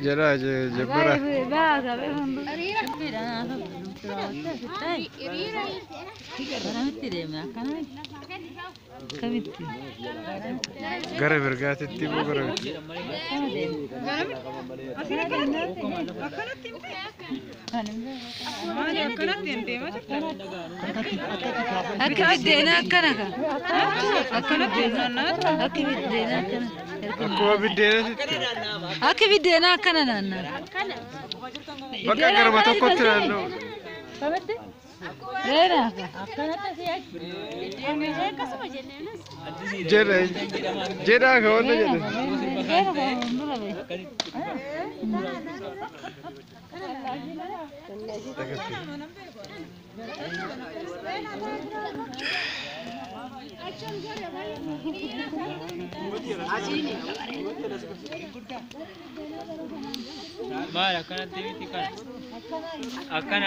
Jara jabara. Gara bergati tibu gara. Aku bidena kana nana. Baka garba tokko tirano. Rera. Jera jera kawan jera. Bah, akan TV tikar. Akan